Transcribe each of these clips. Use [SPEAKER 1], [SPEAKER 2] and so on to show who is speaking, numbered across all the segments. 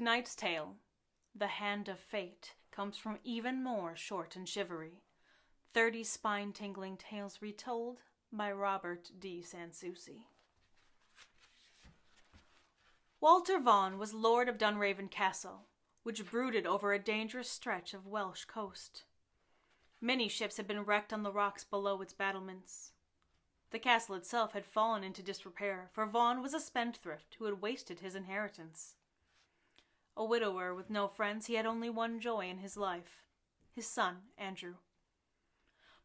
[SPEAKER 1] Tonight's tale, The Hand of Fate, comes from Even More Short and Shivery. 30 spine-tingling tales retold by Robert D. Souci. Walter Vaughan was lord of Dunraven Castle, which brooded over a dangerous stretch of Welsh coast. Many ships had been wrecked on the rocks below its battlements. The castle itself had fallen into disrepair, for Vaughan was a spendthrift who had wasted his inheritance. A widower with no friends, he had only one joy in his life, his son, Andrew.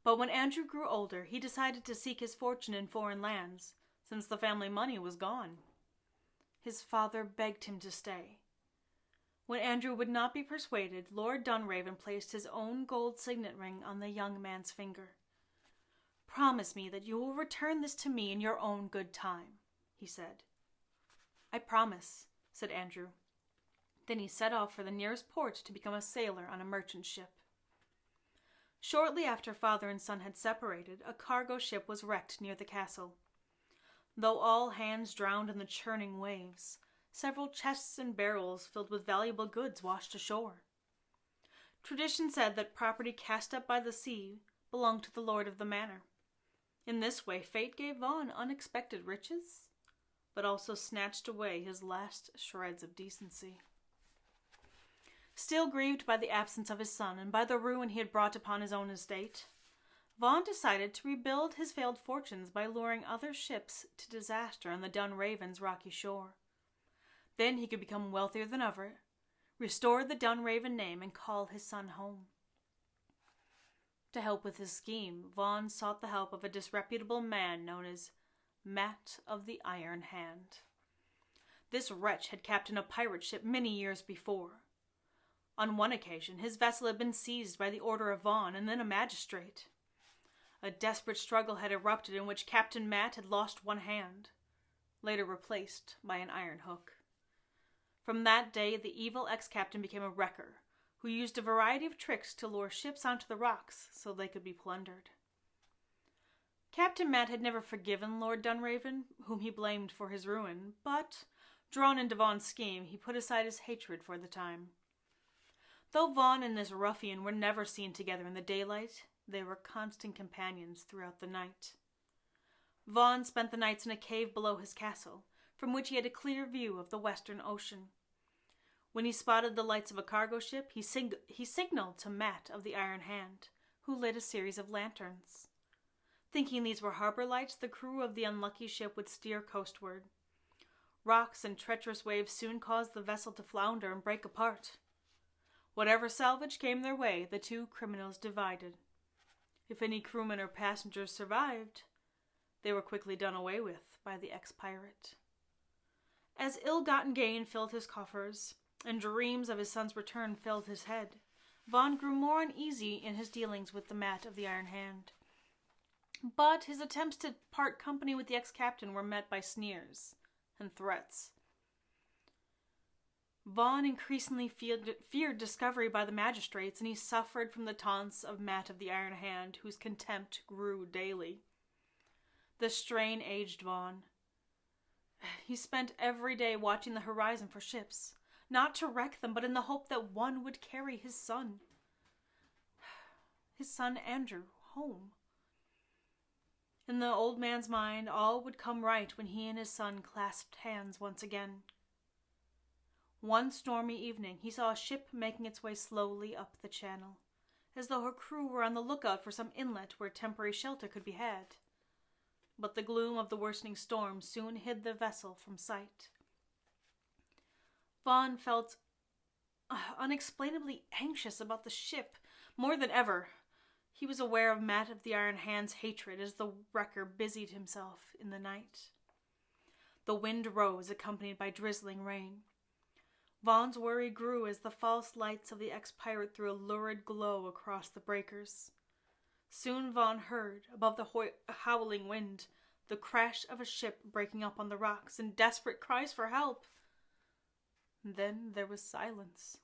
[SPEAKER 1] But when Andrew grew older, he decided to seek his fortune in foreign lands, since the family money was gone. His father begged him to stay. When Andrew would not be persuaded, Lord Dunraven placed his own gold signet ring on the young man's finger. "Promise me that you will return this to me in your own good time," he said. "I promise," said Andrew. Then he set off for the nearest port to become a sailor on a merchant ship. Shortly after father and son had separated, a cargo ship was wrecked near the castle. Though all hands drowned in the churning waves, several chests and barrels filled with valuable goods washed ashore. Tradition said that property cast up by the sea belonged to the lord of the manor. In this way, fate gave Vaughan unexpected riches, but also snatched away his last shreds of decency. Still grieved by the absence of his son and by the ruin he had brought upon his own estate, Vaughan decided to rebuild his failed fortunes by luring other ships to disaster on the Dunraven's rocky shore. Then he could become wealthier than ever, restore the Dunraven name, and call his son home. To help with his scheme, Vaughan sought the help of a disreputable man known as Mat of the Iron Hand. This wretch had captained a pirate ship many years before. On one occasion, his vessel had been seized by the order of Vaughan and then a magistrate. A desperate struggle had erupted in which Captain Mat had lost one hand, later replaced by an iron hook. From that day, the evil ex-captain became a wrecker, who used a variety of tricks to lure ships onto the rocks so they could be plundered. Captain Mat had never forgiven Lord Dunraven, whom he blamed for his ruin, but, drawn into Vaughan's scheme, he put aside his hatred for the time. Though Vaughan and this ruffian were never seen together in the daylight, they were constant companions throughout the night. Vaughan spent the nights in a cave below his castle, from which he had a clear view of the western ocean. When he spotted the lights of a cargo ship, he signaled to Mat of the Iron Hand, who lit a series of lanterns. Thinking these were harbor lights, the crew of the unlucky ship would steer coastward. Rocks and treacherous waves soon caused the vessel to flounder and break apart. Whatever salvage came their way, the two criminals divided. If any crewmen or passengers survived, they were quickly done away with by the ex-pirate. As ill-gotten gain filled his coffers, and dreams of his son's return filled his head, Vaughan grew more uneasy in his dealings with the Mat of the Iron Hand. But his attempts to part company with the ex-captain were met by sneers and threats. Vaughan increasingly feared discovery by the magistrates, and he suffered from the taunts of Mat of the Iron Hand, whose contempt grew daily. The strain aged Vaughan. He spent every day watching the horizon for ships, not to wreck them, but in the hope that one would carry his son Andrew, home. In the old man's mind, all would come right when he and his son clasped hands once again. One stormy evening, he saw a ship making its way slowly up the channel, as though her crew were on the lookout for some inlet where temporary shelter could be had. But the gloom of the worsening storm soon hid the vessel from sight. Vaughan felt unexplainably anxious about the ship. More than ever, he was aware of Mat of the Iron Hand's hatred as the wrecker busied himself in the night. The wind rose, accompanied by drizzling rain. Vaughan's worry grew as the false lights of the ex-pirate threw a lurid glow across the breakers. Soon Vaughan heard, above the howling wind, the crash of a ship breaking up on the rocks and desperate cries for help. Then there was silence.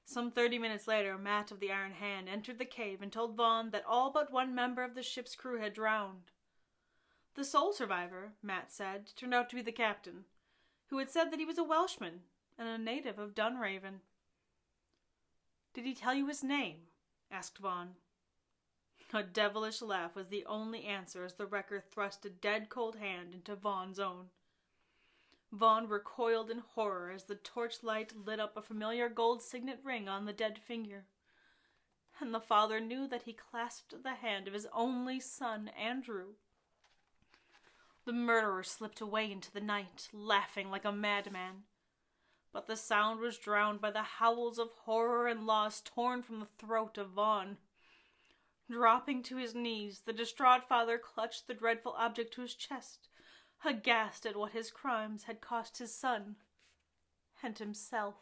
[SPEAKER 1] Some 30 minutes later, Mat of the Iron Hand entered the cave and told Vaughan that all but one member of the ship's crew had drowned. The sole survivor, Mat said, turned out to be the captain, who had said that he was a Welshman and a native of Dunraven. "Did he tell you his name?" asked Vaughn. A devilish laugh was the only answer as the wrecker thrust a dead-cold hand into Vaughn's own. Vaughn recoiled in horror as the torchlight lit up a familiar gold signet ring on the dead finger, and the father knew that he clasped the hand of his only son, Andrew. The murderer slipped away into the night, laughing like a madman, but the sound was drowned by the howls of horror and loss torn from the throat of Vaughn. Dropping to his knees, the distraught father clutched the dreadful object to his chest, aghast at what his crimes had cost his son and himself.